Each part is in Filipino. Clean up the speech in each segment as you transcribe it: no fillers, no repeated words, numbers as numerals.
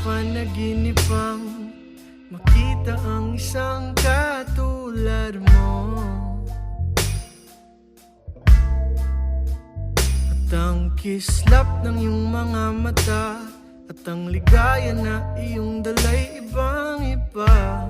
panaginipang makita ang isang katulad mo, at ang kislap ng iyong mga mata, at ang ligaya na iyong dalay ibang iba.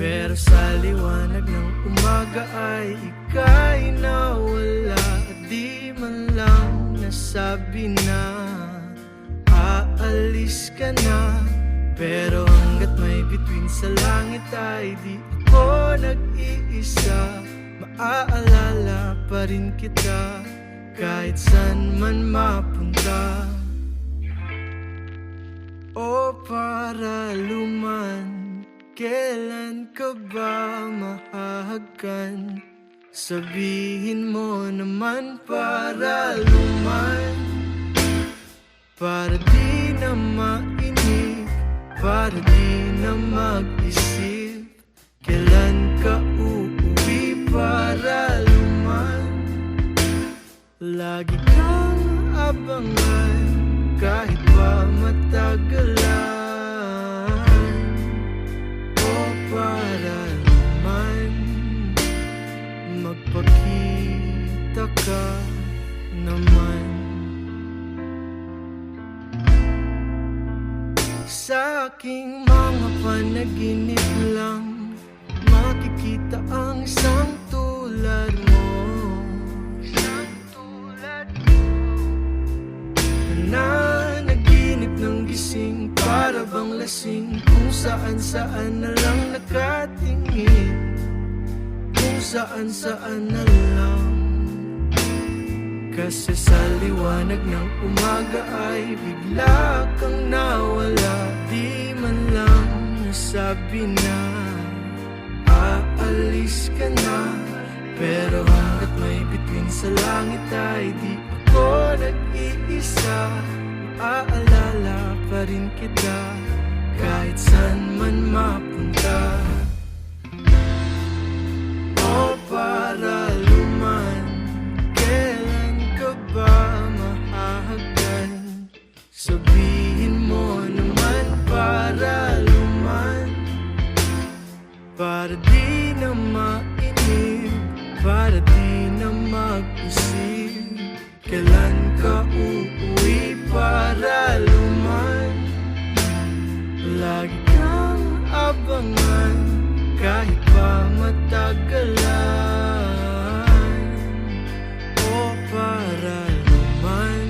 Pero sa liwanag ng umaga ay ika'y nawala, at di man lang nasabi na aalis ka na. Pero hanggat may bituin sa langit ay di ako nag-iisa. Maaalala pa rin kita kahit saan man mapunta. O paraluman, kailan ka ba mahahagkan? Sabihin mo naman, paraluman, para di na mainip, para di na mag-isip. Kailan ka uuwi, paraluman? Lagi kang abangan kahit pa matagalan. Paraluman, magpakita ka naman. Sa aking mga panaginip lang makikita ang isang tulad mo, isang tulad mo, na naginip ng gising, para bang lasing, kung saan na lang nakatingin, kung saan na lang. Kasi sa liwanag ng umaga ay bigla kang nawala, di man lang nasabi na aalis ka na. Pero hanggat may bituin sa langit ay di ako nag-iisa. Maaalala pa rin kita kahit saan man mapunta. O paraluman, kailan ka ba mahahagkan? Sabihin mo naman, paraluman, para di na mainip, para di na mag-isip. Kailan ka uuwi, paraluman? Lagi kang abangan kahit pa matagalan. O paraluman,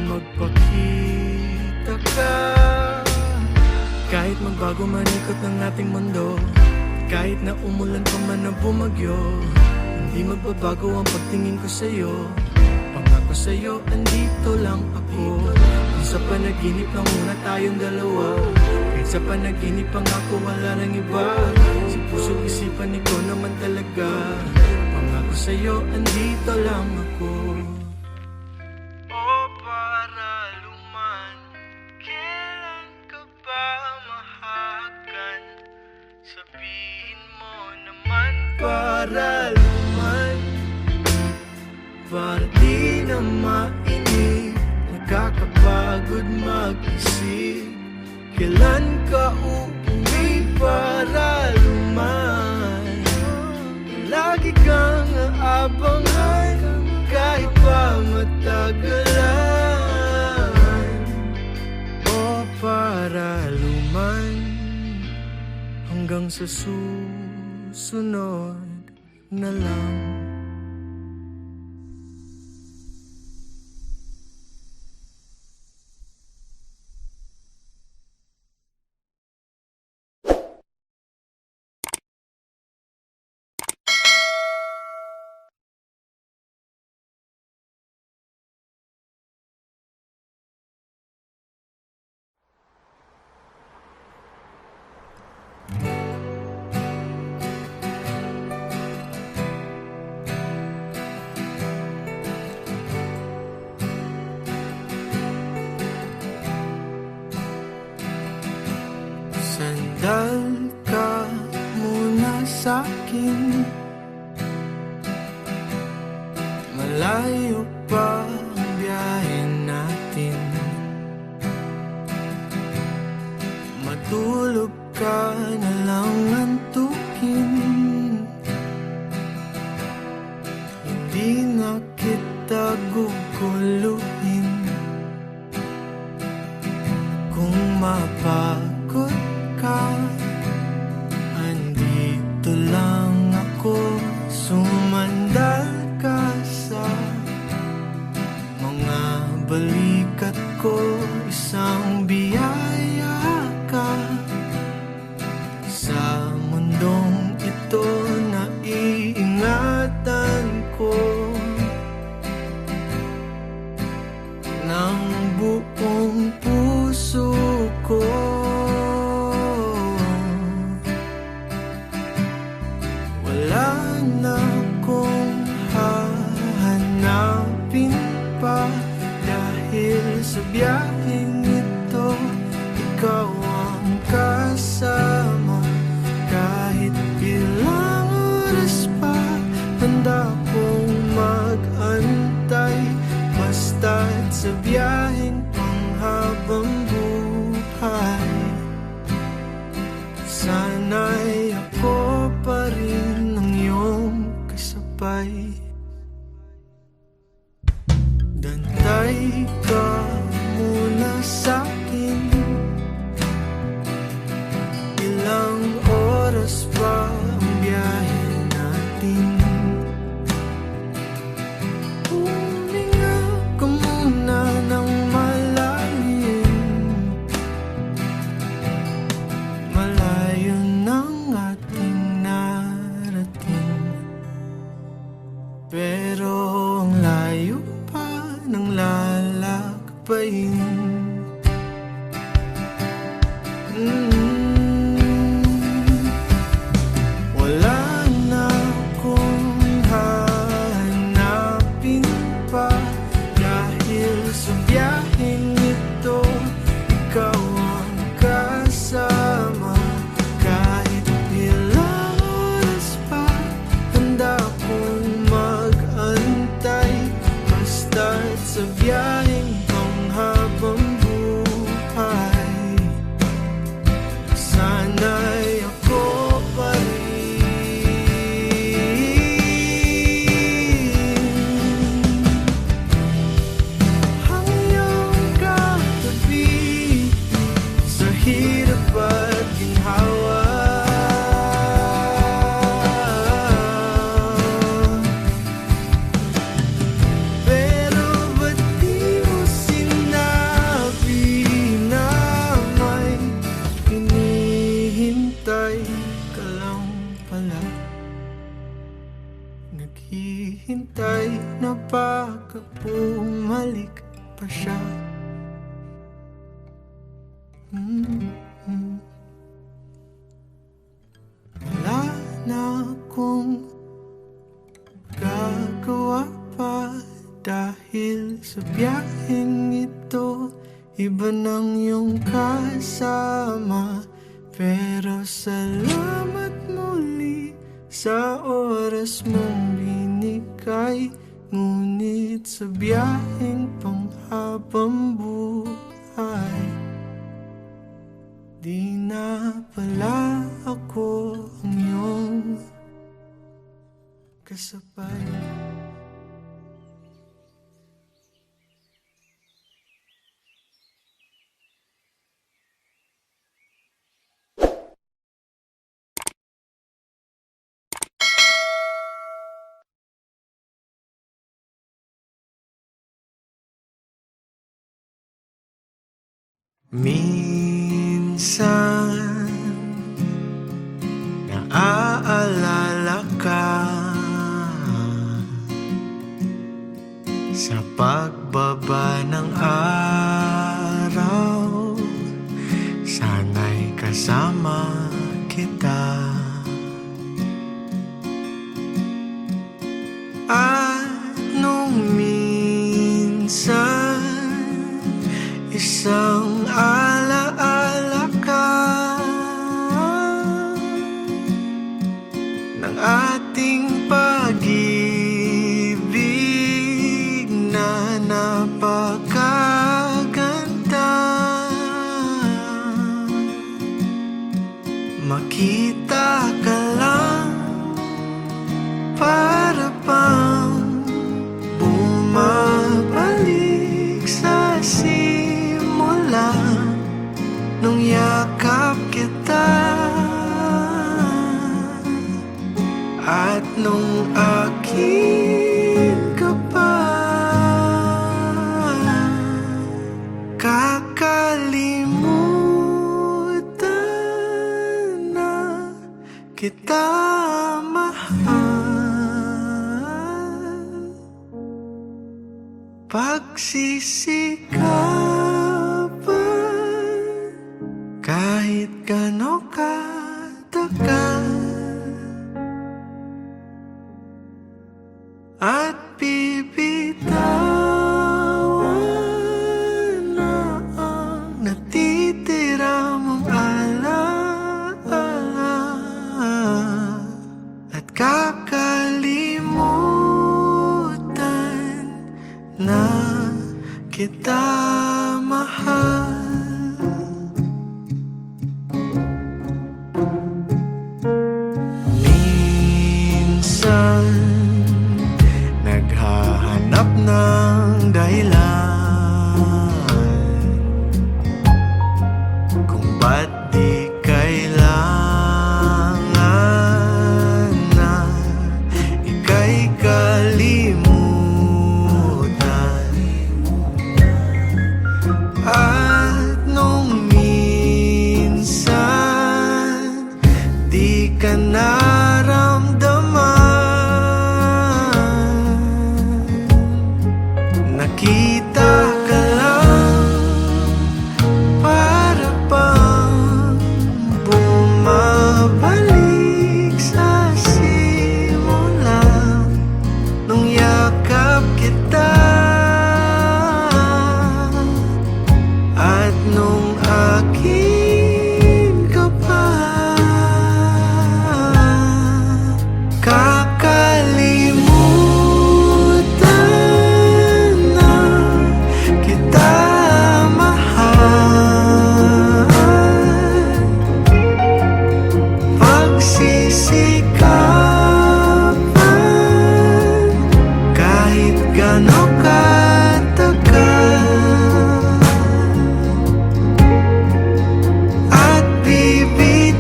magpakita ka. Kahit magbago man ikot ng ating mundo, kahit na umulan pa man na bumagyo, hindi magbabago ang pagtingin ko sa'yo. Pangako sa'yo, andito lang ako. Kung sa panaginip lang muna tayong dalawa, kahit sa panaginip pangako wala nang iba. Sa puso't isipan ikaw naman talaga. Pangako sa'yo, andito lang ako. O paraluman, kailan ka ba mahahagkan? Sabihin mo naman, paraluman, para di na mainip, nakakapagod mag-isip. Kailan ka uuwi, paraluman? Lagi kang aabangan kahit pa matagalan. O paraluman, hanggang sa susunod na lang. Sandal ka muna sa'kin, malayo pa ka na lang antukin. Hindi na kita guguluhin. Kung mapagod ka, andito lang ako. Sumandal ka sa mga balikat ko. Isang biyaya ka sa mundong ito na iingatan ko ng buong puso ko. Wala na akong hahanapin pa, dahil sa biyaheng ito ikaw ang kasama. Kahit ilang oras pa, handa kong mag-antay, basta't sa biyaheng panghabang buhay. Sana'y ako pa rin ang iyong kasabay. Dantay ka muna sa'kin, ilang oras pa ang biyahe natin. Huminga ka muna ng malalim, malayo ng ating narating. Pero ang layo pa ng lalakbayin. Wala na akong hahanapin pa, dahil sa biyaheng ito ikaw ang kasama. Kahit ilang oras pa, handa kong mag-antay, basta't sa biyaheng panghabang buhay. Sana'y ako pa rin ang iyong katabi sa hirap at ginhawa. Pero ba't di mo sinabi na may hinihintay ka lang pala? Naghihintay na baka bumalik pa siya. Wala na akong gagawa pa, dahil sa biyaheng ito iba nang iyong kasama. Pero salamat muli sa oras mong binigay, ngunit sa biyaheng panghabang buhay, di na pala ako ang iyong kasabay. Minsan naaalala ka sa pagbaba ng araw, sana'y kasama kita. At nung minsan isang alaala ka ng ating pag-ibig na napakaganda. nung akin ka pa, kakalimutan na kita mahal. Pagsisikapan kahit gano'n katagal, at bibitawan na ang natitira mong alaala, at kakalimutan na kita mahal. Minsan naghahanap ng dahilan kung ba't di kailangan na ika'y kalimutan. At nung minsan di ka naramdaman, nakita ka lang para bang bumabalik sa simula nung yakap kita, at nung akin ka pa, kakalimutan na kita mahal. Pagsisikapan kahit gano'n katagal, at bibitawan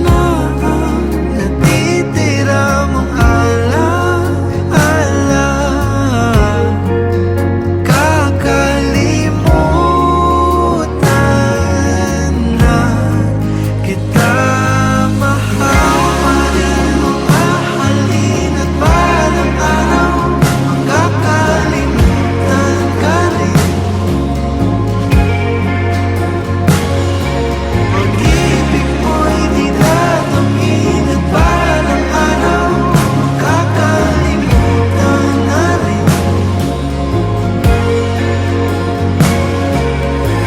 na ang natitira mong alaala, kakalimutan na kita mahal. Mahalin at balang araw makakalimutan ka rin. Pag-ibig mo'y di dadamin at balang araw makakalimutan na rin.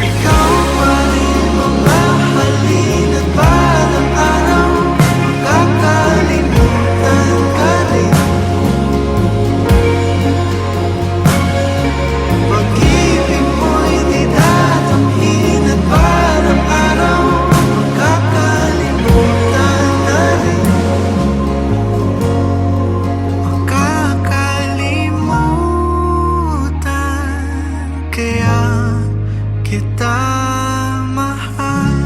Ikaw pa rin mamahalin at balang araw makakalimutan ka rin. Pag-ibig mo'y di dadamin at balang araw makakalimutan na rin. Makakalimutan kaya kita mahal.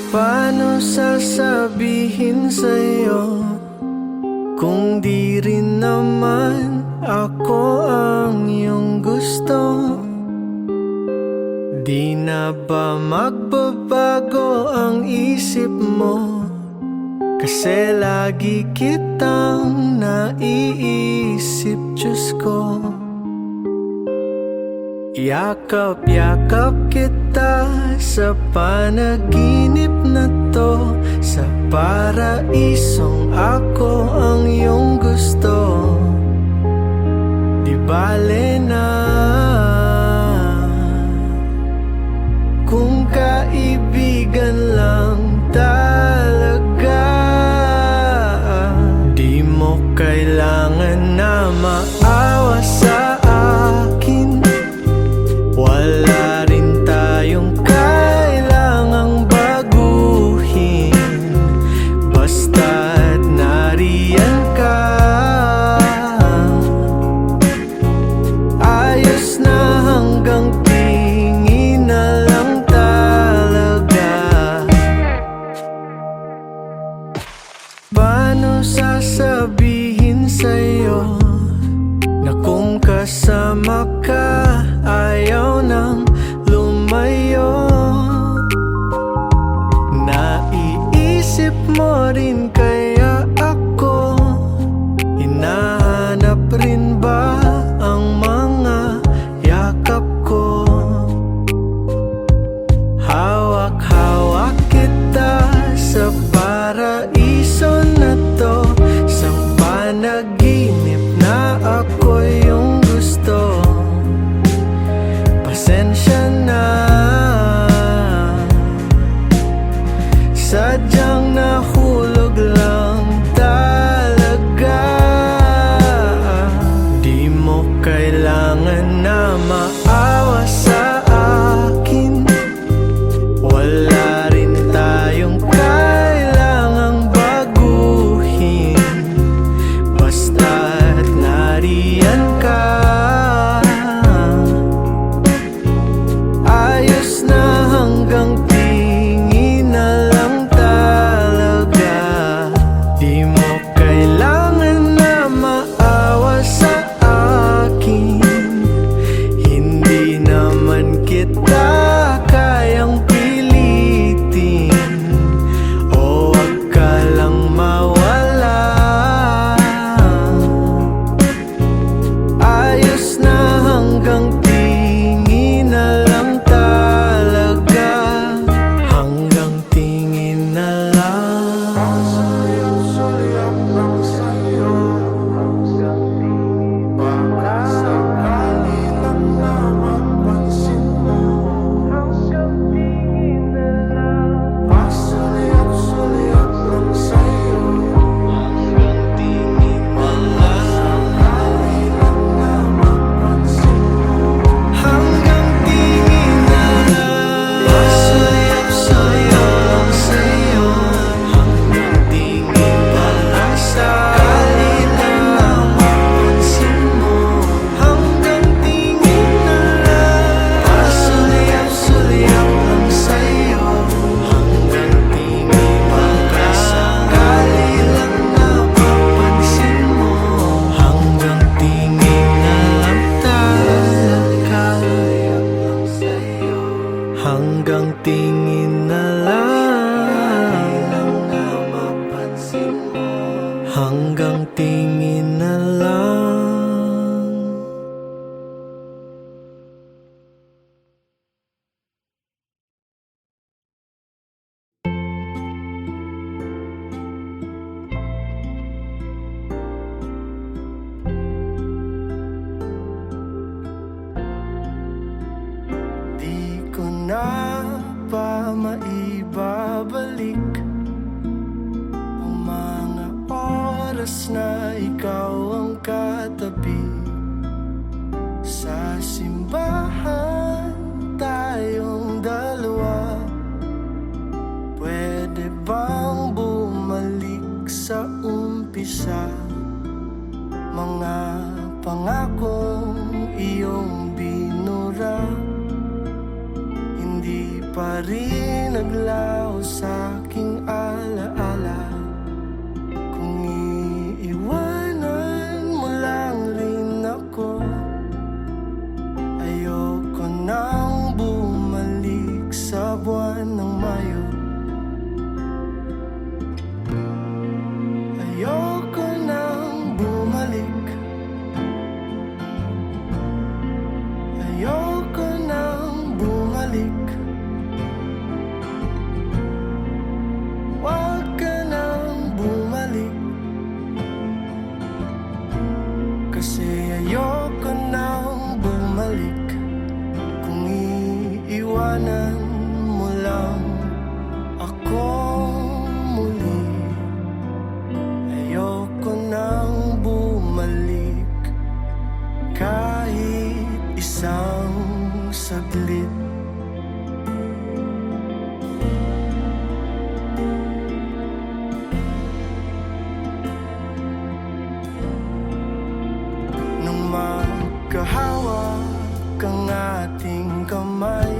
Paano sasabihin sa'yo kung di rin naman ako ang iyong gusto? Di na ba magbabago ang isip mo? Kasi lagi kitang naiisip, Diyos ko. Yakap-yakap kita sa panaginip na to, sa paraisong ako ang iyong gusto. Di bale na kung kaibigan lang talaga, di mo kailangan na maawa sa akin. Isip mo rin kaya ako? Hinahanap rin ba ang mga yakap ko? Hawak-hawak kita sa paraiso na to, sa panaginip na ako yung gusto. Pasensya na, sadyang nahulog lang talaga. Di mo kailangan na maawa sa akin. Wala rin tayong kailangang baguhin, basta't nariyan ka. Ayos na hanggang tingin na lang talaga. Di mo kailangan na maawa sa akin. Hindi naman kita kayang pilitin, o wag ka lang mawala. Ayos na hanggang tingin na lang talaga. Hanggang tingin na lang. Sayang lang sa'yo. Hanggang tingin baka sakali lang na mapansin mo. Hanggang tingin na lang. Sayang lang sa'yo. Hanggang tingin na lang. Sakali lang na mapansin mo. Hanggang tingin na lang. Sayang lang sa'yo. Hanggang tingin pa lang. Sakali lang na mapansin mo. Hanggang tingin na lang. Sayang lang sa'yo. Hanggang tingin pa lang. Sakali lang na mapansin mo. Hanggang tingin na lang talaga. Hanggang tingin na lang. Hanggang tingin na lang. Di ko na pa maibabalik ang mga oras na ikaw ang katabi. Sa simbahan tayong dalawa, pwede bang bumalik sa umpisa? Mga pangakong iyong binura, hindi pa rin naglaho sa'king alaala. Kung iiwanan mo lang rin ako, ayoko nang bumalik sa buwan ng Mayo. Ayoko nang bumalik. Ayoko nang bumalik. Wag ka nang bumalik. Kasi ayoko nang bumalik. Kung iiwanan mo lang ako muli. Ayoko nang bumalik kahit isang saglit. Nung magkahawak ang ating kamay,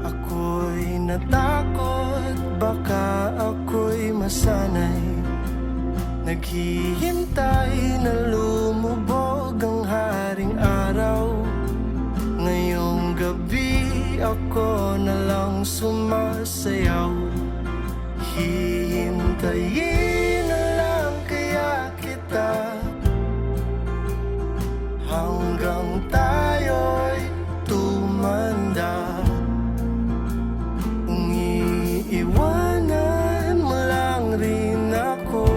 ako'y natakot, baka ako'y masanay. Naghihintay na lumubog ang haring araw. Ngayong gabi ako na lang sumasayaw. Hihintayin na lang kaya kita hanggang tayo'y tumanda. Kung iiwanan mo lang rin ako,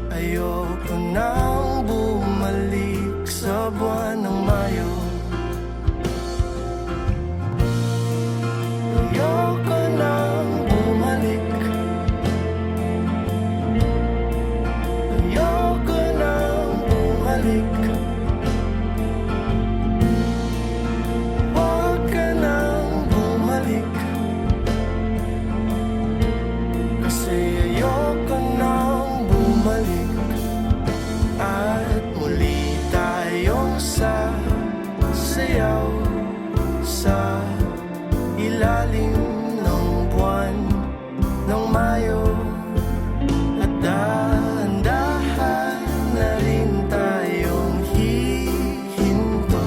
ayoko nang bumalik sa buwan ng Mayo. Ayoko nang bumalik. Ayoko nang bumalik. Huwag ka nang bumalik, kasi ayoko nang bumalik. At muli tayong sasayaw sa ilalim ng buwan ng Mayo. At dahan-dahan na rin tayong hihinto.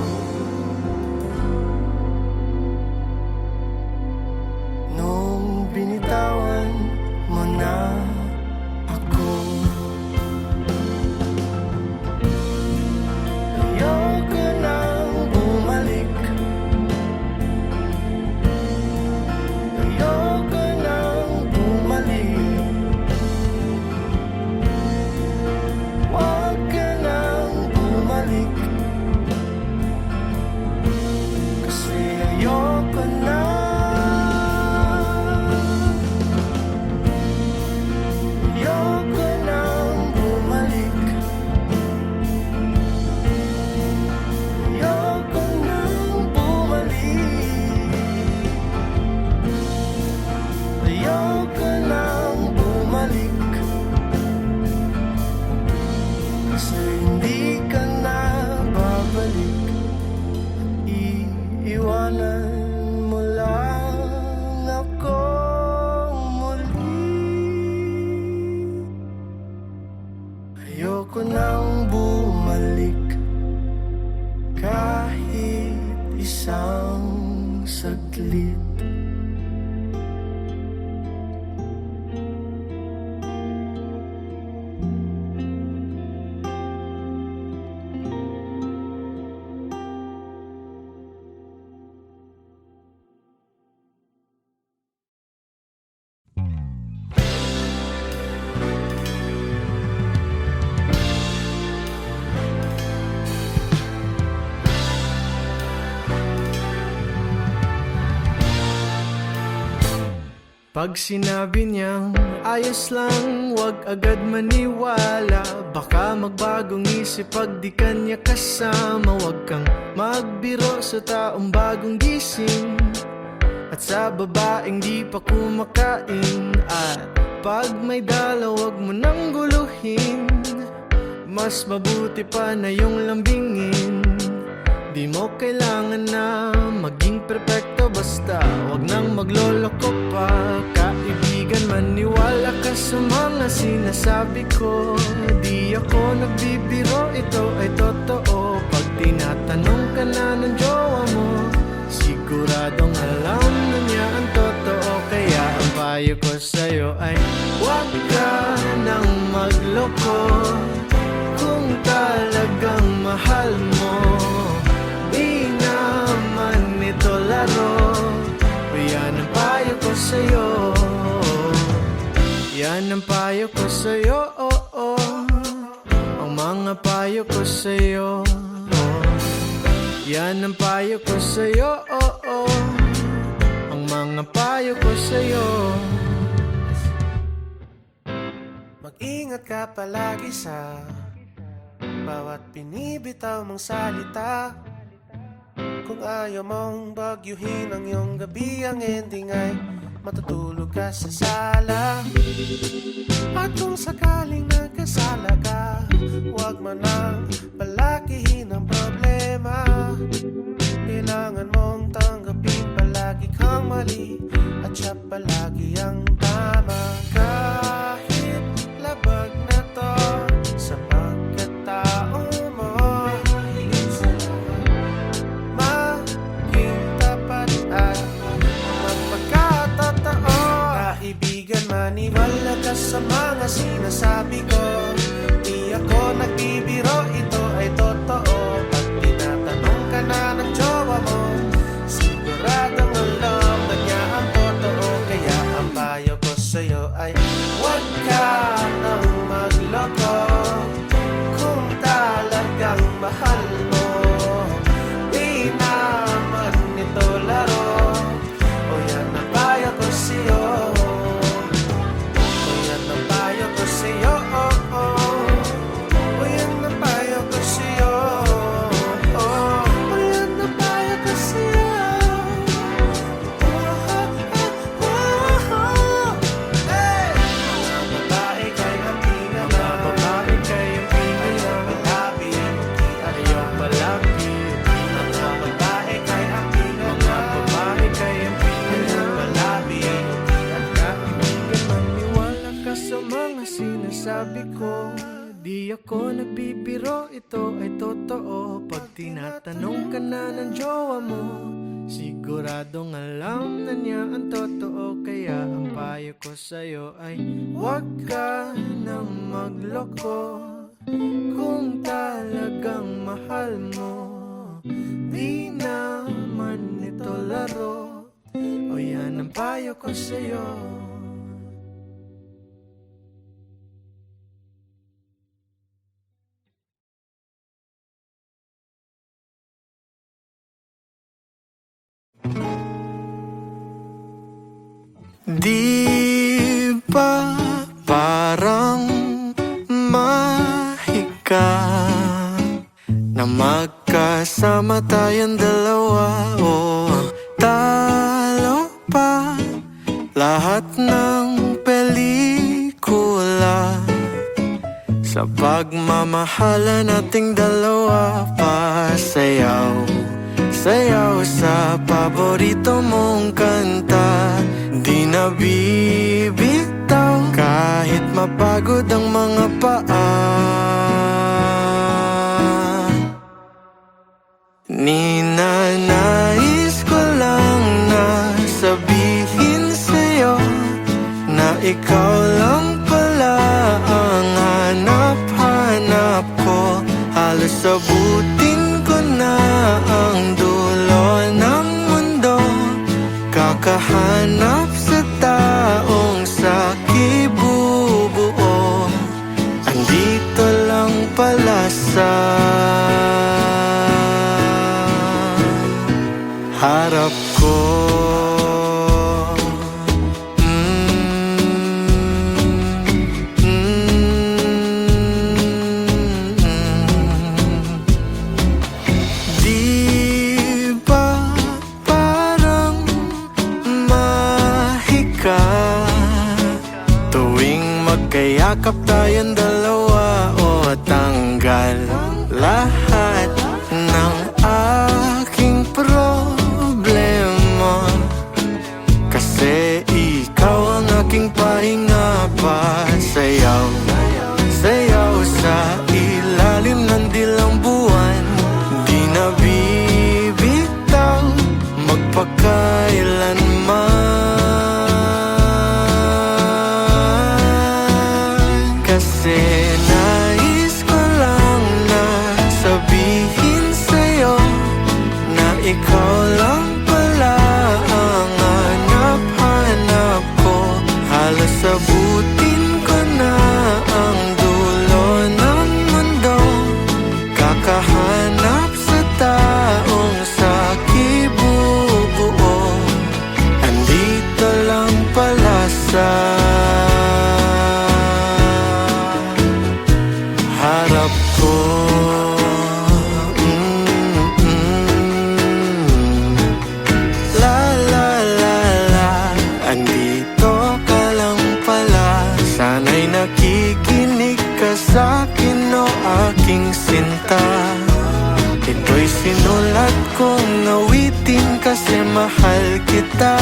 Nung binitawan mo na ako, ayoko nang bumalik. Ayoko nang bumalik. Huwag ka nang bumalik, kasi ayoko na. Ayoko nang bumalik. Ayoko nang bumalik. Ayoko nang bumalik, kasi hindi ka na babalik. Iiwanan mo lang ako muli. Ayoko nang bumalik kahit isang saglit. Pag sinabi niyang ayos lang, wag agad maniwala. Baka magbagong isip pag di kanya kasama. Wag kang magbiro sa taong bagong gising, at sa babaeng di pa kumakain. At pag may dala, wag mo nang guluhin. Mas mabuti pa na yung lambingin. Di mo kailangan na maging perpekto, basta wag nang magloloko pa. Kaibigan, maniwala ka sa mga sinasabi ko. Di ako nagbibiro, ito ay totoo. Pag tinatanong ka na ng jowa mo, siguradong alam na niya ang totoo. Kaya ang payo ko sa'yo ay wag ka nang magloko. Kung talagang mahal mo, di naman ito laro. Yan ang payo ko sa'yo. Yan ang payo ko sa'yo, oh, oh. Ang mga payo ko sa'yo, oh. Yan ang payo ko sa'yo, oh, oh. Ang mga payo ko sa'yo. Mag-ingat ka palagi sa bawat binibitaw mong salita. Kung ayaw mong bagyuhin ang iyong gabi, ang ending ay matutulog ka sa sala. At kung sakaling nagkasala ka, huwag mo nang palakihin ang problema. Kailangan mong tanggapin palagi kang mali, at siya palagi ang tama. Kahit labag na to sa pagkatao mo, maging tapat at magpagkatotoo. Maniwala ka sa mga sinasabi ko. Di ako nagbibiro, ito ay totoo. Pag tinatanong ka na ng jowa mo, siguradong alam na niya ang totoo. Kaya ang payo ko sa'yo ay huwag ka nang magloko. Kung talagang mahal mo, di naman ito laro. O yan ang payo ko sa'yo. O yan ang payo ko sa'yo. O yan ang payo ko sa'yo. O yan ang payo ko sa'yo. Hey! Mga babae kay hambingan na. Mga babae kayang pinala, Palabi, ayaw palagi. mga babae kay hambingan Mga na. babae kayang pinala, Palabi, maniwala ka sa mga sinasabi ko. Di ako nagbibiro, ito ay totoo. Pag tinatanong ka na ng jowa mo, siguradong alam na niya ang totoo. Kaya ang payo ko sa'yo ay huwag ka nang magloko. Kung talagang mahal mo, di naman ito laro. O yan ang payo ko sa'yo. Di ba parang mahika na magkasama tayong dalawa? O ang talo pa lahat ng pelikula sa pagmamahala nating dalawa. Pasayaw, sayaw sa paborito mong kanta. Di na bibitaw kahit mapagod ang mga paa. Ninanais ko lang na sabihin sa'yo na ikaw lang pala ang hanap-hanap ko. Halos abutin ko na ang dulo ng mundo, kakahanap sa taong sakibubuo. Andito lang pala sa harap ko. Di ba parang mahika tuwing magkayakap tayong dalawa? O tanggal lahat ng aking problema, kasi ikaw ang aking pahinga. Pasayaw, sayaw sa ilalim ng dilang buwan. Di na bibitaw magpakailanman, kasi nais ko lang na sabihin sa'yo na ikaw lang pala ang hanap-hanap ko. Halos abutin ko na ang dulo ng mundo, kakahanap sa taong sakibubuo. Andito lang pala sa harap ko. La la la la, andito ka lang pala. Sana'y nakikinig ka sa'kin, o aking sinta. Ito'y sinulat kong awitin kasi mahal kita.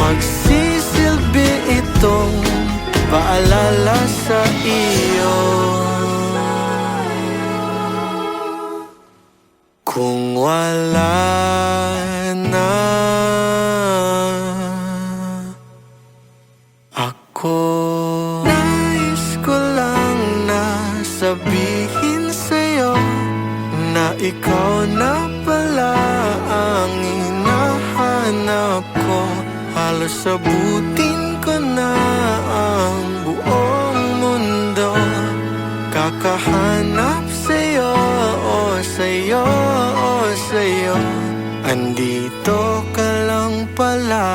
Magsisilbi itong paalala sa iyo. Kung wala na Halos abutin ko na ang buong mundo, kakahanap sa'yo, sa'yo, sa'yo. Andito ka lang pala.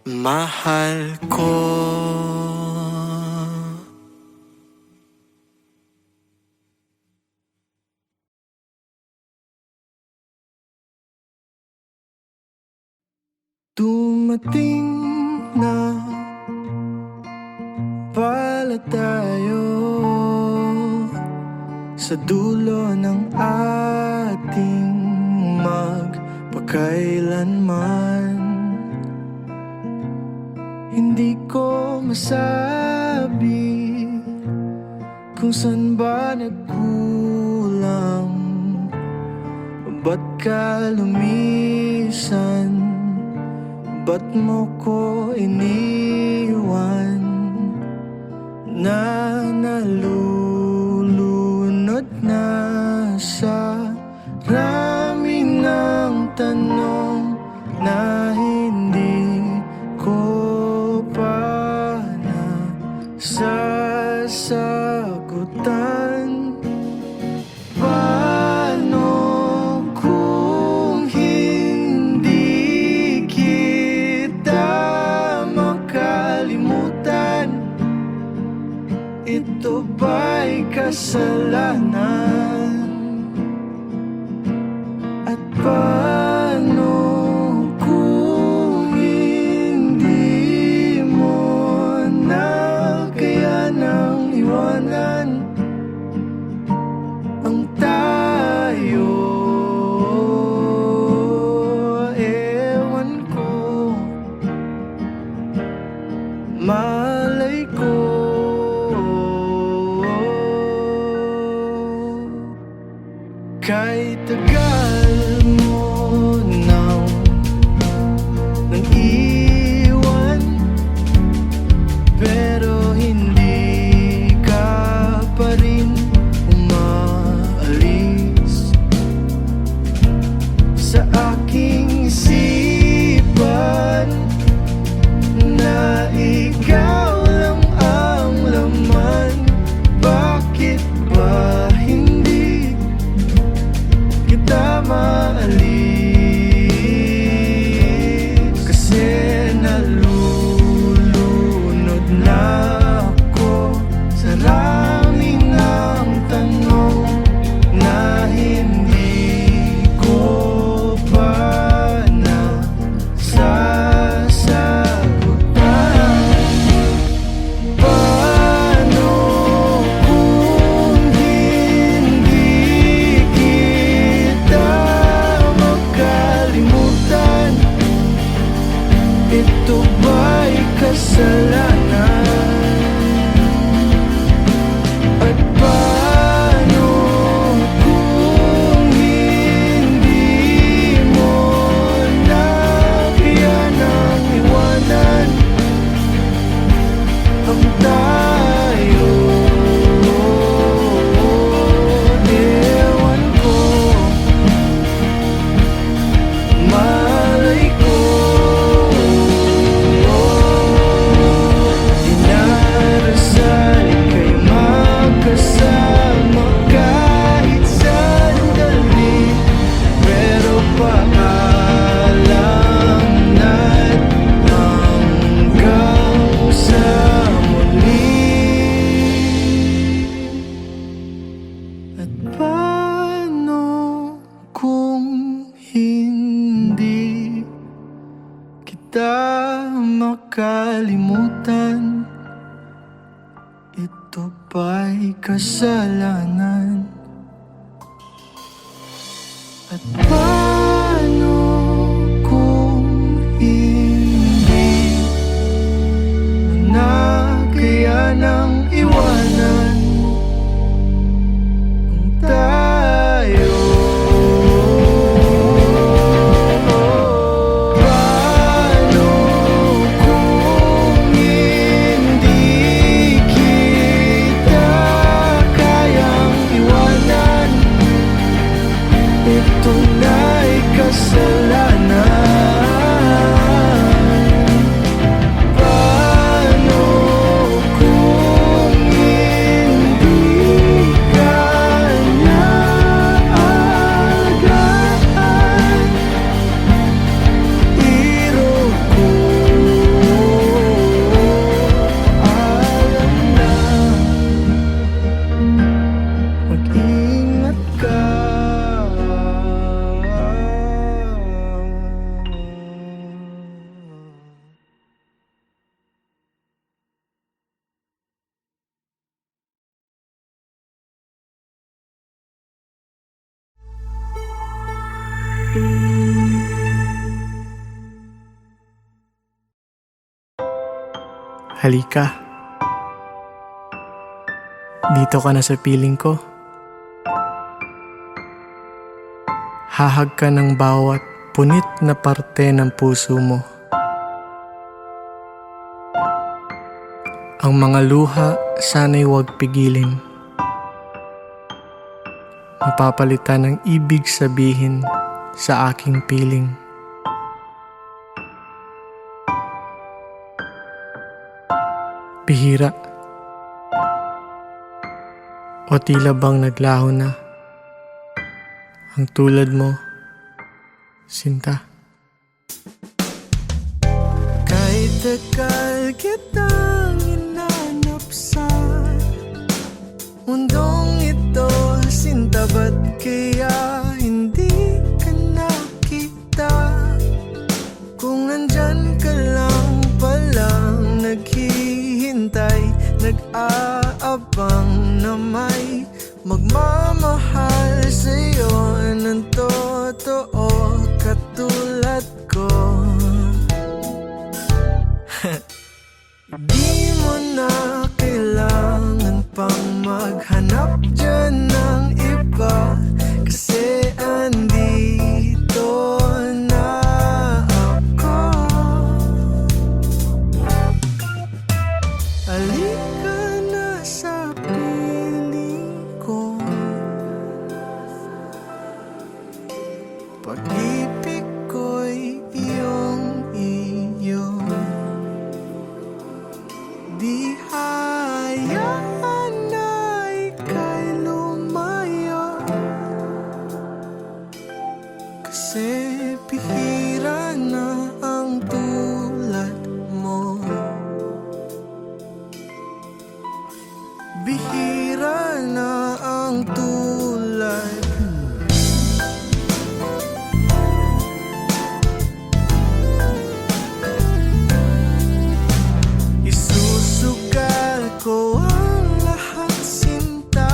Mahal ko. Dumating na pala tayo sa dulo ng ating magpakailanman. Hindi ko masabi kung saan ba nagkulang, ba't ka lumisan, ba't mo ko iniwan, na nalulunod na sa rami ng tanong na hindi ko pa nasasagutan. Paano kung hindi kita makalimutan? Ito ba'y kasalanan? At paano kung hindi mo na kaya nang iwanan ang tayo? Ewan ko, malay ko. Kahit tagal mo nang iwan, pero hindi ka pa rin umaalis sa aking isipan, na ikaw lang ang laman. Bakit ba hindi kita maalis? Kasi nalulunod na ako sa rami ng tanong na hindi ko pa nasasagutan. Paano kung hindi kita makalimutan? Ito ba'y kasalanan? At paano kung hindi mo na kaya nang iwanan ang tayo? Ewan ko, malay ko. Dinarasal ika'y magkasama kahit sandali, pero paalam na't hanggang sa muli. At paano kung hindi kita makalimutan? Ito ba'y kasalanan? At paano kung hindi mo na kaya nang iwanan ang tayo? Paano kung hindi kita kayang iwanan? Ito na'y kasalanan. Paano kung hindi ka na agad? Iro ko alam na. Mag-ingat ka. Halika. Dito ka na sa piling ko. Hahag ka ng bawat punit na parte ng puso mo. Ang mga luha sana'y huwag pigilin. Mapapalitan ng ibig sabihin sa aking piling. Bihira. O tila bang naglaho na ang tulad mo, sinta. Kahit tagal kitang hinanap sa mundong ito, sinta, ba't kaya hindi ka nakita? Kung nandyan ka lang palang naghihintay, nag-aabang na may magmamahal sa'yo ng totoo katulad ko. Di mo na kailangan pang maghanap dyan ng iba, kasi andito na ako. Halika na sa piling ko. Pag-ibig ko'y iyong iyo. Di hayaan na ika'y lumayo, kasi bihira na ang tulad mo. Bihira na ang tulad. Isusugal ko ang lahat, sinta.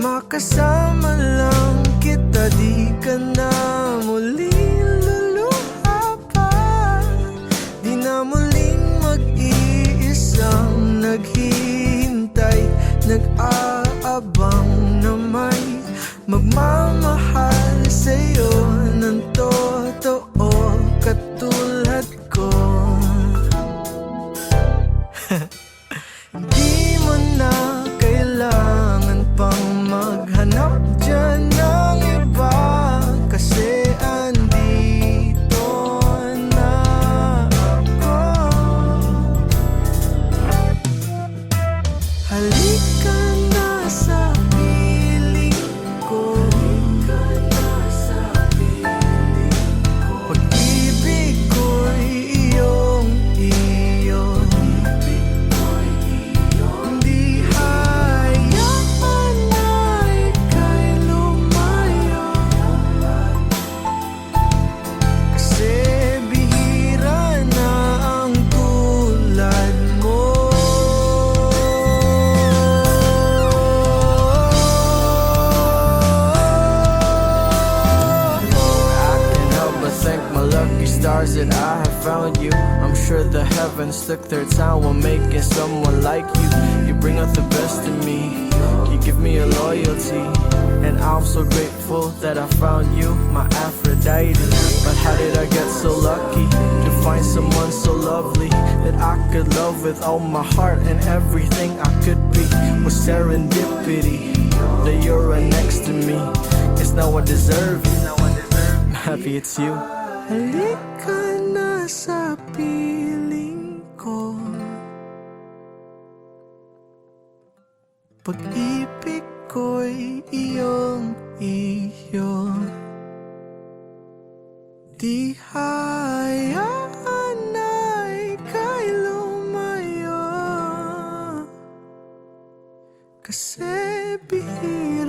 Makasama lang kita, di ka na muli stars that I have found you. I'm sure the heavens took their time when making someone like you. You bring out the best in me, you give me a loyalty, and I'm so grateful that I found you, my Aphrodite. But how did I get so lucky to find someone so lovely that I could love with all my heart, and everything I could be was serendipity. That you're right next to me, 'cause now I deserve you. I'm happy it's you. Halika na sa piling ko, pag-ibig ko'y iyong-iyo. Di hayaan na ika'y lumayo, kasi bihira